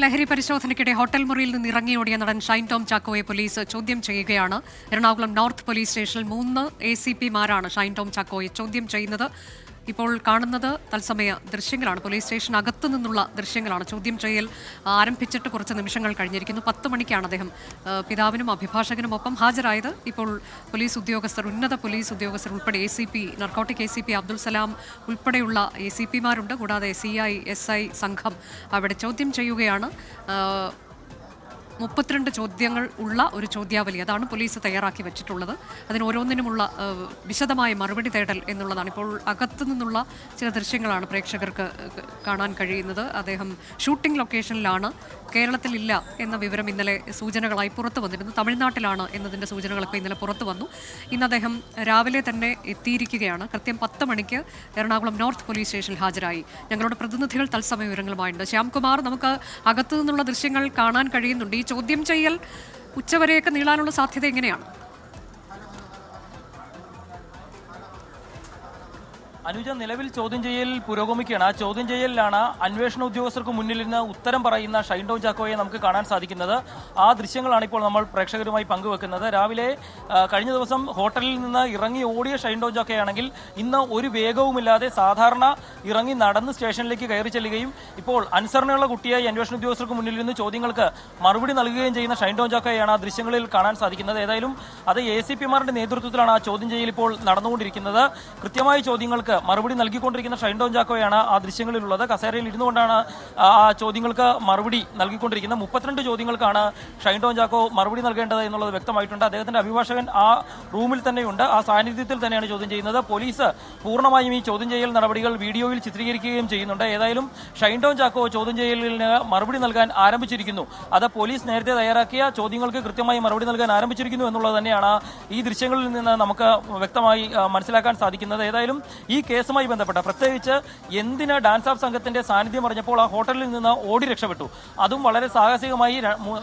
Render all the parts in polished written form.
ലഹരി പരിശോധനയ്ക്കിടെ ഹോട്ടൽ മുറിയിൽ നിന്ന് ഇറങ്ങിയോടിയ നടൻ ഷൈൻ ടോം ചാക്കോയെ പോലീസ് ചോദ്യം ചെയ്യുകയാണ്. എറണാകുളം നോർത്ത് പോലീസ് സ്റ്റേഷനിൽ 3 ACPമാരാണ് ഷൈൻ ടോം ചാക്കോയെ ചോദ്യം ചെയ്യുന്നത്. ഇപ്പോൾ കാണുന്നത് തത്സമയ ദൃശ്യങ്ങളാണ്. പോലീസ് സ്റ്റേഷനകത്തു നിന്നുള്ള ദൃശ്യങ്ങളാണ്. ചോദ്യം ചെയ്യൽ ആരംഭിച്ചിട്ട് കുറച്ച് നിമിഷങ്ങൾ കഴിഞ്ഞിരിക്കുന്നു. 10 മണിക്കാണ് അദ്ദേഹം പിതാവിനും അഭിഭാഷകനും ഒപ്പം ഹാജരായത്. ഇപ്പോൾ പോലീസ് ഉദ്യോഗസ്ഥർ, ഉന്നത പോലീസ് ഉദ്യോഗസ്ഥർ ഉൾപ്പെടെ ACP, narcotic ACP Abdul Salam ഉൾപ്പെടെയുള്ള ACPമാരുണ്ട്. കൂടാതെ CI, SI സംഘം അവിടെ ചോദ്യം ചെയ്യുകയാണ്. 32 ചോദ്യങ്ങൾ ഉള്ള ഒരു ചോദ്യാവലി, അതാണ് പോലീസ് തയ്യാറാക്കി വെച്ചിട്ടുള്ളത്. അതിന് ഓരോന്നിനുമുള്ള വിശദമായ മറുപടി തേടൽ എന്നുള്ളതാണ്. ഇപ്പോൾ അകത്തു നിന്നുള്ള ചില ദൃശ്യങ്ങളാണ് പ്രേക്ഷകർക്ക് കാണാൻ കഴിയുന്നത്. അദ്ദേഹം ഷൂട്ടിംഗ് ലൊക്കേഷനിലാണ്. കേരളത്തിലില്ല എന്ന വിവരം ഇന്നലെ സൂചനകളായി പുറത്തു വന്നിരുന്നു. തമിഴ്നാട്ടിലാണ് എന്നതിൻ്റെ സൂചനകളൊക്കെ ഇന്നലെ പുറത്തു വന്നു. ഇന്ന് അദ്ദേഹം രാവിലെ തന്നെ എത്തിയിരിക്കുകയാണ്. കൃത്യം 10 മണിക്ക് എറണാകുളം നോർത്ത് പോലീസ് സ്റ്റേഷനിൽ ഹാജരായി. ഞങ്ങളുടെ പ്രതിനിധികൾ തത്സമയ വിവരങ്ങളുമായുണ്ട്. ശ്യാംകുമാർ, നമുക്ക് അകത്തു നിന്നുള്ള ദൃശ്യങ്ങൾ കാണാൻ കഴിയുന്നുണ്ട്. ഈ ചോദ്യം ചെയ്യൽ ഉച്ചവരെയൊക്കെ നീളാനുള്ള സാധ്യത എങ്ങനെയാണ്? അനുജ, നിലവിൽ ചോദ്യം ചെയ്യൽ പുരോഗമിക്കുകയാണ്. ആ ചോദ്യം ചെയ്യലിലാണ് അന്വേഷണ ഉദ്യോഗസ്ഥർക്ക് മുന്നിൽ നിന്ന് ഉത്തരം പറയുന്ന ഷൈൻ ടോം ചാക്കോയെ നമുക്ക് കാണാൻ സാധിക്കുന്നത്. ആ ദൃശ്യങ്ങളാണ് ഇപ്പോൾ നമ്മൾ പ്രേക്ഷകരുമായി പങ്കുവെക്കുന്നത്. രാവിലെ കഴിഞ്ഞ ദിവസം ഹോട്ടലിൽ നിന്ന് ഇറങ്ങി ഓടിയ ഷൈൻ ടോം ചാക്കോയാണെങ്കിൽ ഇന്ന് ഒരു വേഗവുമില്ലാതെ സാധാരണ ഇറങ്ങി നടന്ന് സ്റ്റേഷനിലേക്ക് കയറി ചെല്ലുകയും ഇപ്പോൾ അനുസരണയുള്ള കുട്ടിയായി അന്വേഷണ ഉദ്യോഗസ്ഥർക്ക് മുന്നിൽ നിന്ന് ചോദ്യങ്ങൾക്ക് മറുപടി നൽകുകയും ചെയ്യുന്ന ഷൈൻ ടോം ചാക്കോയെയാണ് ആ ദൃശ്യങ്ങളിൽ കാണാൻ സാധിക്കുന്നത്. ഏതായാലും അത് ACPമാരുടെ നേതൃത്വത്തിലാണ് ആ ചോദ്യം ചെയ്യൽ ഇപ്പോൾ നടന്നുകൊണ്ടിരിക്കുന്നത്. കൃത്യമായ ചോദ്യങ്ങൾക്ക് മറുപടി നൽകിക്കൊണ്ടിരിക്കുന്ന ഷൈൻ ടോം ചാക്കോയാണ് ആ ദൃശ്യങ്ങളിലുള്ളത്. കസേരയിൽ ഇരുന്നുകൊണ്ടാണ് ആ ചോദ്യങ്ങൾക്ക് മറുപടി നൽകിക്കൊണ്ടിരിക്കുന്നത്. 32 ചോദ്യങ്ങൾക്കാണ് ഷൈൻ ടോം ചാക്കോ മറുപടി നൽകേണ്ടത് എന്നുള്ളത് വ്യക്തമായിട്ടുണ്ട്. അദ്ദേഹത്തിന്റെ അഭിഭാഷകൻ ആ റൂമിൽ തന്നെയുണ്ട്. ആ സാന്നിധ്യത്തിൽ തന്നെയാണ് ചോദ്യം ചെയ്യുന്നത്. പോലീസ് പൂർണ്ണമായും ഈ ചോദ്യം ചെയ്യൽ നടപടികൾ വീഡിയോയിൽ ചിത്രീകരിക്കുകയും ചെയ്യുന്നുണ്ട്. ഏതായാലും ഷൈൻ ടോം ചാക്കോ ചോദ്യം ചെയ്യലിന് മറുപടി നൽകാൻ ആരംഭിച്ചിരിക്കുന്നു. അത് പോലീസ് നേരത്തെ തയ്യാറാക്കിയ ചോദ്യങ്ങൾക്ക് കൃത്യമായി മറുപടി നൽകാൻ ആരംഭിച്ചിരിക്കുന്നു എന്നുള്ളത് തന്നെയാണ് ഈ ദൃശ്യങ്ങളിൽ നിന്ന് നമുക്ക് വ്യക്തമായി മനസ്സിലാക്കാൻ സാധിക്കുന്നത്. ഏതായാലും ഈ കേസുമായി ബന്ധപ്പെട്ട, പ്രത്യേകിച്ച് എന്തിന് ഡാൻസ് ഓഫ് സംഘത്തിന്റെ സാന്നിധ്യം അറിഞ്ഞപ്പോൾ ആ ഹോട്ടലിൽ നിന്ന് ഓടി രക്ഷപ്പെട്ടു, അതും വളരെ സാഹസികമായി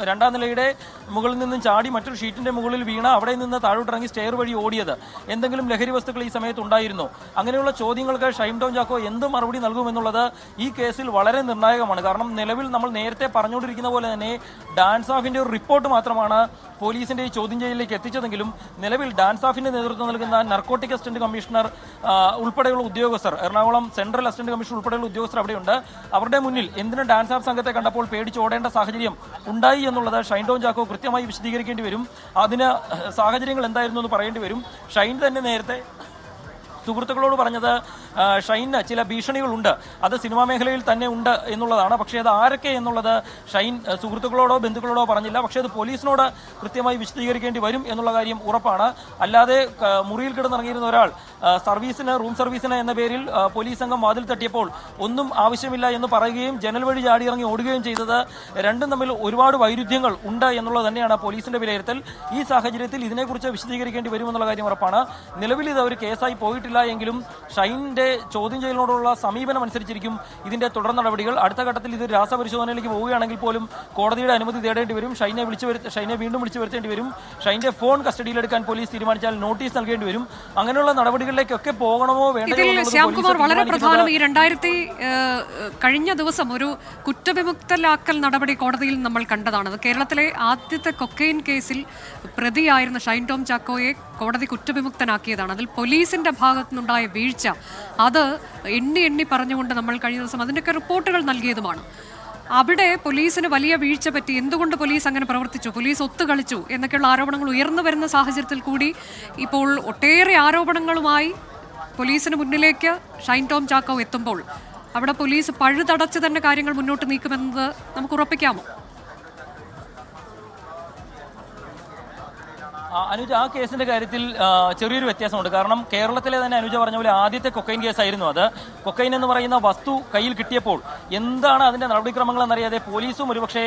2ാം നിലയുടെ മുകളിൽ നിന്നും ചാടി മറ്റൊരു ഷീറ്റിന്റെ മുകളിൽ വീണ അവിടെ നിന്ന് താഴോട്ടിറങ്ങി സ്റ്റെയർ വഴി ഓടിയത്, എന്തെങ്കിലും ലഹരി വസ്തുക്കൾ ഈ സമയത്ത് ഉണ്ടായിരുന്നോ, അങ്ങനെയുള്ള ചോദ്യങ്ങൾക്ക് ഷൈൻ ടോം ചാക്കോ എന്ത് മറുപടി നൽകുമെന്നുള്ളത് ഈ കേസിൽ വളരെ നിർണായകമാണ്. കാരണം നിലവിൽ നമ്മൾ നേരത്തെ പറഞ്ഞുകൊണ്ടിരിക്കുന്ന പോലെ തന്നെ ഡാൻസ് ഓഫിന്റെ ഒരു റിപ്പോർട്ട് മാത്രമാണ് പോലീസിന്റെ ഈ ചോദ്യം ചെയ്യലിലേക്ക് എത്തിച്ചതെങ്കിലും നിലവിൽ ഡാൻസ് ഓഫിന്റെ നേതൃത്വം നൽകുന്ന നർക്കോട്ടിക് അസിസ്റ്റന്റ് കമ്മീഷണർ ഉൾപ്പെടെയുള്ള ഉദ്യോഗസ്ഥർ, എറണാകുളം സെൻട്രൽ അസിസ്റ്റന്റ് കമ്മീഷണർ ഉൾപ്പെടെയുള്ള ഉദ്യോഗസ്ഥർ അവിടെയുണ്ട്. അവരുടെ മുന്നിൽ എന്തിന് ഡാൻസ് ഓഫ് സംഘത്തെ കണ്ടപ്പോൾ പേടിച്ചോടേണ്ട സാഹചര്യം ഉണ്ടായി എന്നുള്ളത് ഷൈൻ ടോം ചാക്കോ കൃത്യമായി വിശദീകരിക്കേണ്ടി വരും. അതിന് സാഹചര്യങ്ങൾ എന്തായിരുന്നു എന്ന് പറയേണ്ടി വരും. ഷൈൻ തന്നെ നേരത്തെ സുഹൃത്തുക്കളോട് പറഞ്ഞത് ഷൈന് ചില ഭീഷണികളുണ്ട്, അത് സിനിമാ മേഖലയിൽ തന്നെ ഉണ്ട് എന്നുള്ളതാണ്. പക്ഷേ അത് ആരൊക്കെ എന്നുള്ളത് ഷൈൻ സുഹൃത്തുക്കളോടോ ബന്ധുക്കളോടോ പറഞ്ഞില്ല. പക്ഷേ അത് പോലീസിനോട് കൃത്യമായി വിശദീകരിക്കേണ്ടി വരും എന്നുള്ള കാര്യം ഉറപ്പാണ്. അല്ലാതെ മുറിയിൽ കിടന്നിറങ്ങിയിരുന്ന ഒരാൾ റൂം സർവീസിന് എന്ന പേരിൽ പോലീസ് സംഘം വാതിൽ തട്ടിയപ്പോൾ ഒന്നും ആവശ്യമില്ല എന്ന് പറയുകയും ജനൽ വഴി ചാടിയിറങ്ങി ഓടുകയും ചെയ്തത്, രണ്ടും തമ്മിൽ ഒരുപാട് വൈരുദ്ധ്യങ്ങൾ ഉണ്ട് എന്നുള്ളത് തന്നെയാണ് പോലീസിന്റെ വിലയിരുത്തൽ. ഈ സാഹചര്യത്തിൽ ഇതിനെക്കുറിച്ച് വിശദീകരിക്കേണ്ടി വരുമെന്നുള്ള കാര്യം ഉറപ്പാണ്. നിലവിൽ ഇത് ഒരു കേസായി പോയിട്ടില്ല എങ്കിലും ഷൈനിന്റെ ചോദ്യം ചെയ്യലിനോടുള്ള സമീപനം അനുസരിച്ചിരിക്കും ഇതിന്റെ തുടർ നടപടികൾ. അടുത്ത ഘട്ടത്തിൽ ഇത് രാസപരിശോധനയിലേക്ക് പോവുകയാണെങ്കിൽ പോലും കോടതിയുടെ അനുമതി തേടേണ്ടി വരും. ഷൈനെ വീണ്ടും വിളിച്ചു വരുത്തേണ്ടി വരും. ഷൈന്റെ ഫോൺ കസ്റ്റഡിയിലെടുക്കാൻ പോലീസ് തീരുമാനിച്ചാൽ നോട്ടീസ് നൽകേണ്ടി വരും. അങ്ങനെയുള്ള നടപടികളിലേക്കൊക്കെ പോകണമോ വേണ്ടയോ? ശ്യാംകുമാർ, വളരെ പ്രധാനം, ഈ കഴിഞ്ഞ ദിവസം ഒരു കുറ്റവിമുക്തലാക്കൽ നടപടി കോടതിയിൽ നമ്മൾ കണ്ടതാണ്. കേരളത്തിലെ ആദ്യത്തെ കൊക്കൈൻ കേസിൽ പ്രതിയായിരുന്ന ഷൈൻ ടോം ചാക്കോയെ കോടതി കുറ്റവിമുക്തനാക്കിയതാണ്. അതിൽ പോലീസിന്റെ ഭാഗത്തുനിന്നുണ്ടായ വീഴ്ച, അത് എണ്ണി പറഞ്ഞുകൊണ്ട് നമ്മൾ കഴിഞ്ഞ ദിവസം അതിൻ്റെയൊക്കെ റിപ്പോർട്ടുകൾ നൽകിയതുമാണ്. അവിടെ പോലീസിന് വലിയ വീഴ്ച പറ്റി, എന്തുകൊണ്ട് പോലീസ് അങ്ങനെ പ്രവർത്തിച്ചു, പോലീസ് ഒത്തുകളിച്ചു എന്നൊക്കെയുള്ള ആരോപണങ്ങൾ ഉയർന്നു വരുന്ന സാഹചര്യത്തിൽ കൂടി ഇപ്പോൾ ഒട്ടേറെ ആരോപണങ്ങളുമായി പോലീസിന് മുന്നിലേക്ക് ഷൈൻ ടോം ചാക്കോ എത്തുമ്പോൾ അവിടെ പോലീസ് പഴുതടച്ച് തന്നെ കാര്യങ്ങൾ മുന്നോട്ട് നീക്കുമെന്നത് നമുക്ക് ഉറപ്പിക്കാമോ? അനുജ, ആ കേസിന്റെ കാര്യത്തിൽ ചെറിയൊരു വ്യത്യാസമുണ്ട്. കാരണം കേരളത്തിലെ തന്നെ അനുജ പറഞ്ഞ പോലെ ആദ്യത്തെ കൊക്കൈൻ കേസായിരുന്നു അത്. കൊക്കൈൻ എന്ന് പറയുന്ന വസ്തു കയ്യിൽ കിട്ടിയപ്പോൾ എന്താണ് അതിന്റെ നടപടിക്രമങ്ങൾ എന്നറിയാതെ പോലീസും ഒരുപക്ഷെ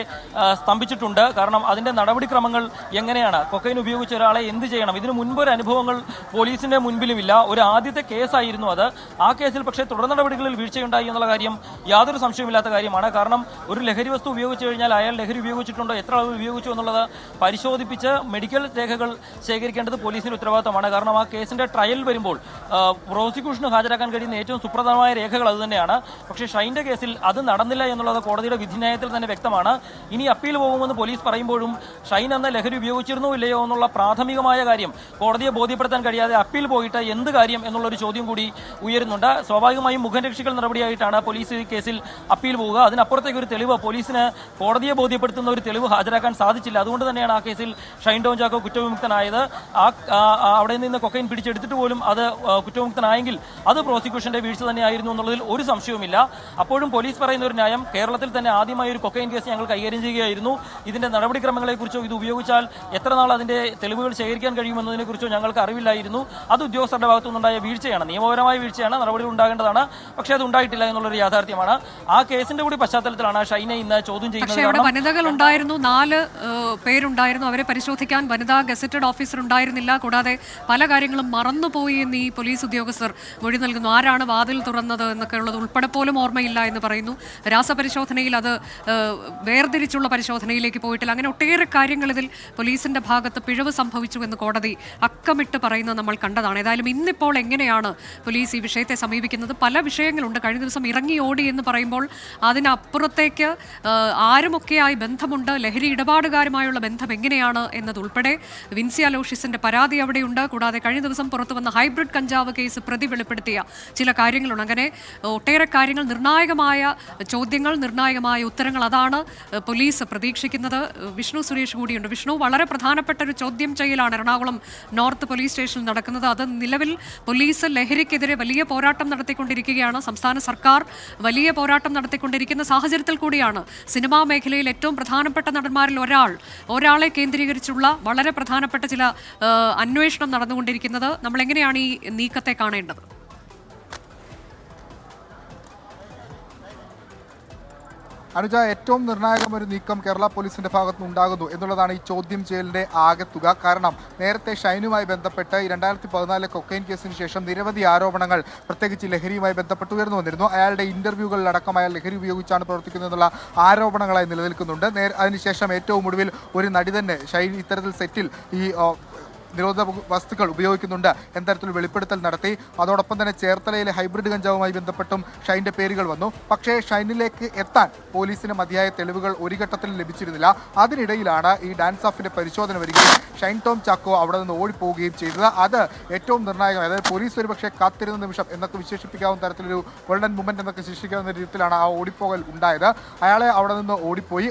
സ്തംഭിച്ചിട്ടുണ്ട്. കാരണം അതിന്റെ നടപടിക്രമങ്ങൾ എങ്ങനെയാണ്, കൊക്കൈൻ ഉപയോഗിച്ച ഒരാളെ എന്ത് ചെയ്യണം, ഇതിനു മുൻപൊരു അനുഭവങ്ങൾ പോലീസിന്റെ മുൻപിലുമില്ല. ഒരു ആദ്യത്തെ കേസായിരുന്നു അത്. ആ കേസിൽ പക്ഷേ തുടർ നടപടികളിൽ വീഴ്ചയുണ്ടായി എന്നുള്ള കാര്യം യാതൊരു സംശയമില്ലാത്ത കാര്യമാണ്. കാരണം ഒരു ലഹരി വസ്തു ഉപയോഗിച്ചു കഴിഞ്ഞാൽ അയാൾ ലഹരി ഉപയോഗിച്ചിട്ടുണ്ടോ, എത്ര അളവ് ഉപയോഗിച്ചു എന്നുള്ളത് പരിശോധിപ്പിച്ച് മെഡിക്കൽ രേഖകൾ ശേഖരിക്കേണ്ടത് പോലീസിന്റെ ഉത്തരവാദിത്തമാണ്. കാരണം ആ കേസിന്റെ ട്രയൽ വരുമ്പോൾ പ്രോസിക്യൂഷന് ഹാജരാക്കാൻ കഴിയുന്ന ഏറ്റവും സുപ്രധാനമായ രേഖകൾ അതുതന്നെയാണ്. പക്ഷേ ഷൈൻ്റെ കേസിൽ അത് നടന്നില്ല എന്നുള്ളത് കോടതിയുടെ വിധിന്യായത്തിൽ തന്നെ വ്യക്തമാണ്. ഇനി അപ്പീൽ പോകുമെന്ന് പോലീസ് പറയുമ്പോഴും ഷൈൻ എന്ന ലഹരി ഉപയോഗിച്ചിരുന്നോ ഇല്ലയോ എന്നുള്ള പ്രാഥമികമായ കാര്യം കോടതിയെ ബോധ്യപ്പെടുത്താൻ കഴിയാതെ അപ്പീൽ പോയിട്ട് എന്ത് കാര്യം എന്നുള്ളൊരു ചോദ്യം കൂടി ഉയരുന്നുണ്ട്. സ്വാഭാവികമായും മുഖരക്ഷിക്കൽ നടപടിയായിട്ടാണ് പോലീസ് ഈ കേസിൽ അപ്പീൽ പോവുക. അതിനപ്പുറത്തേക്ക് ഒരു തെളിവ് പോലീസിന് കോടതിയെ ബോധ്യപ്പെടുത്തുന്ന ഒരു തെളിവ് ഹാജരാക്കാൻ സാധിച്ചില്ല. അതുകൊണ്ട് തന്നെയാണ് ആ കേസിൽ ഷൈൻ ടോം ചാക്കോ കുറ്റവിമുക്തനായത്. അവിടെ നിന്ന് കൊക്കൈൻ പിടിച്ചെടുത്തിട്ട് പോലും അത് കുറ്റവിമുക്തനായെങ്കിൽ അത് പ്രോസിക്യൂഷന്റെ വീഴ്ച തന്നെയായിരുന്നു എന്നുള്ളതിൽ ഒരു സംശയവുമില്ല. അപ്പോഴും പോലീസ് പറയുന്ന ഒരു ന്യായം, കേരളത്തിൽ തന്നെ ആദ്യമായി ഒരു കൊക്കൈൻ കേസ് ഞങ്ങൾ കൈകാര്യം ചെയ്യുകയായിരുന്നു, ഇതിന്റെ നടപടിക്രമങ്ങളെക്കുറിച്ചോ ഇത് ഉപയോഗിച്ചാൽ എത്ര നാൾ അതിന്റെ തെളിവുകൾ ശേഖരിക്കാൻ കഴിയുമെന്നതിനെക്കുറിച്ചോ ഞങ്ങൾക്ക് അറിവില്ലായിരുന്നു. അത് ഉദ്യോഗസ്ഥരുടെ ഭാഗത്തുനിന്നുണ്ടായ വീഴ്ചയാണ്, നിയമപരമായ വീഴ്ചയാണ്, നടപടികൾ ഉണ്ടാകേണ്ടതാണ്. പക്ഷേ അത് ഉണ്ടായിട്ടില്ല എന്നുള്ളൊരു യാഥാർത്ഥ്യമാണ്. ആ കേസിന്റെ കൂടി പശ്ചാത്തലത്തിലാണ് ഷൈനെ ഇന്ന് ചോദ്യം ചെയ്യുന്നത്. വനിതകൾ ഉണ്ടായിരുന്നു, 4 പേരുണ്ടായിരുന്നു. അവരെ പരിശോധിക്കാൻ വനിതാ ഗസറ്റഡ് ഓഫീസർ ഉണ്ടായിരുന്നില്ല. കൂടാതെ പല കാര്യങ്ങളും മറന്നുപോയി എന്ന് ഈ പോലീസ് ഉദ്യോഗസ്ഥർ മൊഴി നൽകുന്നു. ആരാണ് വാതിൽ തുറന്നത് എന്നൊക്കെ ഉള്ളത് ഉൾപ്പെടെ പോലും ഓർമ്മയില്ല എന്ന് പറയുന്നു. രാസപരിശോധനയിൽ അത് വേർതിരിച്ചുള്ള പരിശോധനയിലേക്ക് പോയിട്ടില്ല. അങ്ങനെ ഒട്ടേറെ കാര്യങ്ങൾ ഇതിൽ പോലീസിന്റെ ഭാഗത്ത് പിഴവ് സംഭവിച്ചു എന്ന് കോടതി അക്കമിട്ട് പറയുന്നത് നമ്മൾ കണ്ടതാണ്. ഏതായാലും ഇന്നിപ്പോൾ എങ്ങനെയാണ് പോലീസ് ഈ വിഷയത്തെ സമീപിക്കുന്നത്? പല വിഷയങ്ങളുണ്ട്. കഴിഞ്ഞ ദിവസം ഇറങ്ങി ഓടി എന്ന് പറയുമ്പോൾ അതിനപ്പുറത്തേക്ക് ആരുമൊക്കെയായി ബന്ധമുണ്ട്, ലഹരി ഇടപാടുകാരുമായുള്ള ബന്ധം എങ്ങനെയാണ് എന്നതുൾപ്പെടെ വിൻസി അലോഷ്യസിന്റെ പരാതി അവിടെയുണ്ട്. കൂടാതെ കഴിഞ്ഞ ദിവസം പുറത്തു വന്ന ഹൈബ്രിഡ് കഞ്ചാവ് കേസ് പ്രതി വെളിപ്പെടുത്തിയ ചില കാര്യങ്ങളുണ്ട്. അങ്ങനെ ഒട്ടേറെ കാര്യങ്ങൾ, നിർണായകമായ ചോദ്യങ്ങൾ, നിർണായകമായ ഉത്തരങ്ങൾ, അതാണ് പോലീസ് പ്രതീക്ഷിക്കുന്നത്. വിഷ്ണു സുരേഷ് കൂടിയുണ്ട്. വിഷ്ണു, വളരെ പ്രധാനപ്പെട്ട ഒരു ചോദ്യം ചെയ്യലാണ് എറണാകുളം നോർത്ത് പോലീസ് സ്റ്റേഷനിൽ നടക്കുന്നത്. അത് നിലവിൽ പോലീസ് ലഹരിക്കെതിരെ വലിയ പോരാട്ടം നടത്തിക്കൊണ്ടിരിക്കുകയാണ്. സംസ്ഥാന സർക്കാർ വലിയ പോരാട്ടം നടത്തിക്കൊണ്ടിരിക്കുന്ന സാഹചര്യത്തിൽ കൂടിയാണ് സിനിമാ മേഖലയിൽ ഏറ്റവും പ്രധാനപ്പെട്ട നടന്മാരിൽ ഒരാളെ കേന്ദ്രീകരിച്ചുള്ള വളരെ പ്രധാനപ്പെട്ട ചില അന്വേഷണം നടന്നുകൊണ്ടിരിക്കുന്നത്. നമ്മൾ എങ്ങനെയാണ് ഈ നീക്കത്തെ കാണേണ്ടത്? അനുജ, ഏറ്റവും നിർണായകം ഒരു നീക്കം കേരള പോലീസിന്റെ ഭാഗത്തുനിന്ന് ഉണ്ടാകുന്നു എന്നുള്ളതാണ് ഈ ചോദ്യം ചെയ്യലിന്റെ ആകെത്തുക. കാരണം നേരത്തെ ഷൈനുമായി ബന്ധപ്പെട്ട് 2014 കൊക്കൈൻ കേസിന് ശേഷം നിരവധി ആരോപണങ്ങൾ പ്രത്യേകിച്ച് ലഹരിയുമായി ബന്ധപ്പെട്ട് ഉയർന്നു വന്നിരുന്നു. അയാളുടെ ഇന്റർവ്യൂകളിലടക്കം അയാൾ ലഹരി ഉപയോഗിച്ചാണ് പ്രവർത്തിക്കുന്നതെന്നുള്ള ആരോപണങ്ങളായി നിലനിൽക്കുന്നുണ്ട്. അതിനുശേഷം ഏറ്റവും ഒടുവിൽ ഒരു നടി തന്നെ ഷൈൻ ഇത്തരത്തിൽ സെറ്റിൽ ഈ നിരോധിത വസ്തുക്കൾ ഉപയോഗിക്കുന്നുണ്ട് എന്ന തരത്തിൽ വെളിപ്പെടുത്തൽ നടത്തി. അതോടൊപ്പം തന്നെ ചേർത്തലയിലെ ഹൈബ്രിഡ് കഞ്ചാവുമായി ബന്ധപ്പെട്ടും ഷൈൻ്റെ പേരുകൾ വന്നു. പക്ഷേ ഷൈനിലേക്ക് എത്താൻ പോലീസിന് മതിയായ തെളിവുകൾ ഒരു ഘട്ടത്തിൽ ലഭിച്ചിരുന്നില്ല. അതിനിടയിലാണ് ഈ ഡാൻസ് ഓഫിന്റെ പരിശോധന വരികയും ഷൈൻ ടോം ചാക്കോ അവിടെ നിന്ന് ഓടിപ്പോവുകയും ചെയ്തത്. അത് ഏറ്റവും നിർണായകം. അതായത് പോലീസ് ഒരുപക്ഷെ കാത്തിരുന്ന നിമിഷം എന്നൊക്കെ വിശേഷിപ്പിക്കാവുന്ന തരത്തിലൊരു ഗോൾഡൻ മൊമെന്റ് എന്നൊക്കെ ശിക്ഷിക്കാവുന്ന രീതിയിലാണ് ആ ഓടിപ്പോകൽ ഉണ്ടായത്. അയാളെ അവിടെ നിന്ന് ഓടിപ്പോയി.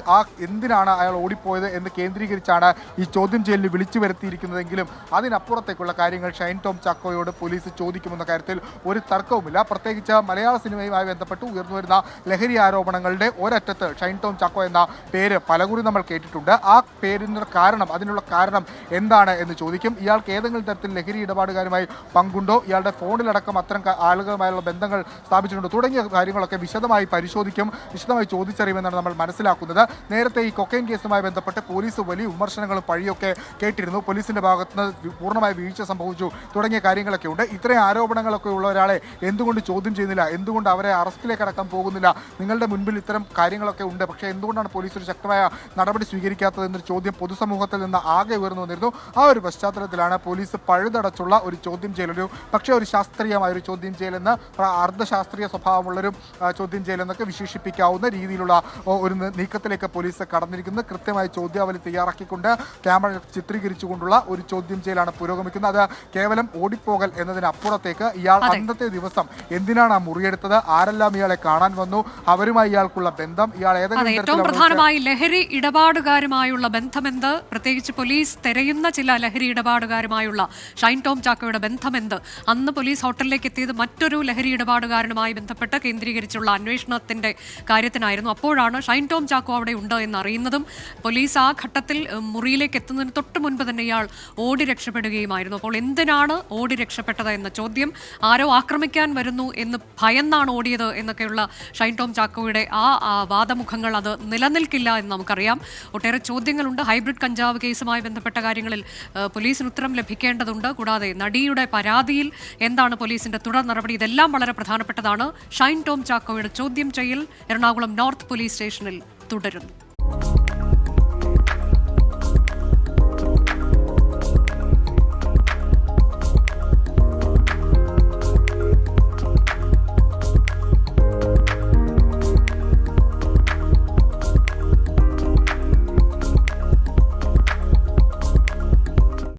എന്തിനാണ് അയാൾ ഓടിപ്പോയത് എന്ന് കേന്ദ്രീകരിച്ചാണ് ഈ ചോദ്യം ചെയ്യലിൽ വിളിച്ചു വരുത്തിയിരിക്കുന്നതെങ്കിലും അതിനപ്പുറത്തേക്കുള്ള കാര്യങ്ങൾ ഷൈൻ ടോം ചാക്കോയോട് പോലീസ് ചോദിക്കുമെന്ന കാര്യത്തിൽ ഒരു തർക്കവുമില്ല. പ്രത്യേകിച്ച് മലയാള സിനിമയുമായി ബന്ധപ്പെട്ട് ഉയർന്നു വരുന്ന ലഹരി ആരോപണങ്ങളുടെ ഒരറ്റത്ത് ഷൈൻ ടോം ചാക്കോ എന്ന പേര് പലകുറി നമ്മൾ കേട്ടിട്ടുണ്ട്. ആ പേരിന് കാരണം, അതിനുള്ള കാരണം എന്താണ് എന്ന് ചോദിക്കും. ഇയാൾക്ക് ഏതെങ്കിലും തരത്തിൽ ലഹരി ഇടപാടുകാരുമായി പങ്കുണ്ടോ, ഇയാളുടെ ഫോണിലടക്കം അത്തരം ആളുകളുമായുള്ള ബന്ധങ്ങൾ സ്ഥാപിച്ചിട്ടുണ്ടോ തുടങ്ങിയ കാര്യങ്ങളൊക്കെ വിശദമായി പരിശോധിക്കും, വിശദമായി ചോദിച്ചറിയുമെന്നാണ് നമ്മൾ മനസ്സിലാക്കുന്നത്. നേരത്തെ ഈ കൊക്കൈൻ കേസുമായി ബന്ധപ്പെട്ട് പോലീസ് വലിയ വിമർശനങ്ങളും പഴിയൊക്കെ കേട്ടിരുന്നു. പോലീസിന്റെ ഭാഗത്ത് പൂർണ്ണമായ വീഴ്ച സംഭവിച്ചു തുടങ്ങിയ കാര്യങ്ങളൊക്കെ ഉണ്ട്. ഇത്രയും ആരോപണങ്ങളൊക്കെ ഉള്ള ഒരാളെ എന്തുകൊണ്ട് ചോദ്യം ചെയ്യുന്നില്ല, എന്തുകൊണ്ട് അവരെ അറസ്റ്റിലേക്ക് അടക്കം പോകുന്നില്ല? നിങ്ങളുടെ മുൻപിൽ ഇത്തരം കാര്യങ്ങളൊക്കെ ഉണ്ട്, പക്ഷേ എന്തുകൊണ്ടാണ് പോലീസ് ഒരു ശക്തമായ നടപടി സ്വീകരിക്കാത്തത് എന്നൊരു ചോദ്യം പൊതുസമൂഹത്തിൽ നിന്ന് ആകെ ഉയർന്നു വന്നിരുന്നു. ആ ഒരു പശ്ചാത്തലത്തിലാണ് പോലീസ് പഴുതടച്ചുള്ള ഒരു ചോദ്യം ചെയ്യലൊരു, പക്ഷേ ഒരു ശാസ്ത്രീയമായ ഒരു ചോദ്യം ചെയ്യലെന്ന്, അർദ്ധശാസ്ത്രീയ സ്വഭാവമുള്ളൊരു ചോദ്യം ചെയ്യലെന്നൊക്കെ വിശേഷിപ്പിക്കാവുന്ന രീതിയിലുള്ള ഒരു നീക്കത്തിലേക്ക് പോലീസ് കടന്നിരിക്കുന്നത്. കൃത്യമായി ചോദ്യാവലി തയ്യാറാക്കിക്കൊണ്ട് ക്യാമറ ചിത്രീകരിച്ചുകൊണ്ടുള്ള ഒരു ചോദ്യം ചെയ്യലാണ് പുരോഗമിക്കുന്നത്. അത് കേവലം ഓടിപ്പോകൽ എന്നതിനപ്പുറത്തേക്ക് ഇയാൾ അന്നത്തെ ദിവസം എന്തിനാണ് ആ മുറിയെടുത്തത്, ആരെല്ലാം ഇയാളെ കാണാൻ വന്നു, അവരുമായി ഇയാൾക്കുള്ള ബന്ധം, ഇയാൾ ഏറ്റവും പ്രധാനമായി ലഹരി ഇടപാടുകാരുമായുള്ള ബന്ധമെന്ത്, പ്രത്യേകിച്ച് പോലീസ് തിരയുന്ന ചില ലഹരി ഇടപാടുകാരുമായുള്ള ഷൈൻ ടോം ചാക്കോയുടെ ബന്ധമെന്ത്, അന്ന് പോലീസ് ഹോട്ടലിലേക്ക് എത്തിയത് മറ്റൊരു ലഹരി ഇടപാടുകാരനുമായി ബന്ധപ്പെട്ട് കേന്ദ്രീകരിച്ചുള്ള അന്വേഷണത്തിന്റെ കാര്യത്തിനായിരുന്നു. അപ്പോഴാണ് ഷൈൻ ടോം ചാക്കോ അവിടെ ഉണ്ട് എന്നറിയുന്നതും പോലീസ് ആ ഘട്ടത്തിൽ മുറിയിലേക്ക് എത്തുന്നതിന് തൊട്ട് മുൻപ് തന്നെ ഇയാൾ ഓടി രക്ഷപ്പെടുകയുമായിരുന്നു. അപ്പോൾ എന്തിനാണ് ഓടി രക്ഷപ്പെട്ടത് എന്ന ചോദ്യം, ആരോ ആക്രമിക്കാൻ വരുന്നു എന്ന് ഭയന്നാണ് ഓടിയത് എന്നൊക്കെയുള്ള ഷൈൻ ടോം ചാക്കോയുടെ ആ വാദമുഖങ്ങൾ അത് നിലനിൽക്കില്ല എന്ന് നമുക്കറിയാം. ഒട്ടേറെ ചോദ്യങ്ങളുണ്ട്. ഹൈബ്രിഡ് കഞ്ചാവ് കേസുമായി ബന്ധപ്പെട്ട കാര്യങ്ങളിൽ പോലീസിന് ഉത്തരം ലഭിക്കേണ്ടതുണ്ട്. കൂടാതെ നടിയുടെ പരാതിയിൽ എന്താണ് പോലീസിന്റെ തുടർ നടപടി, ഇതെല്ലാം വളരെ പ്രധാനപ്പെട്ടതാണ്. ഷൈൻ ടോം ചാക്കോയുടെ ചോദ്യം ചെയ്യൽ എറണാകുളം നോർത്ത് പോലീസ് സ്റ്റേഷനിൽ തുടരുന്നു.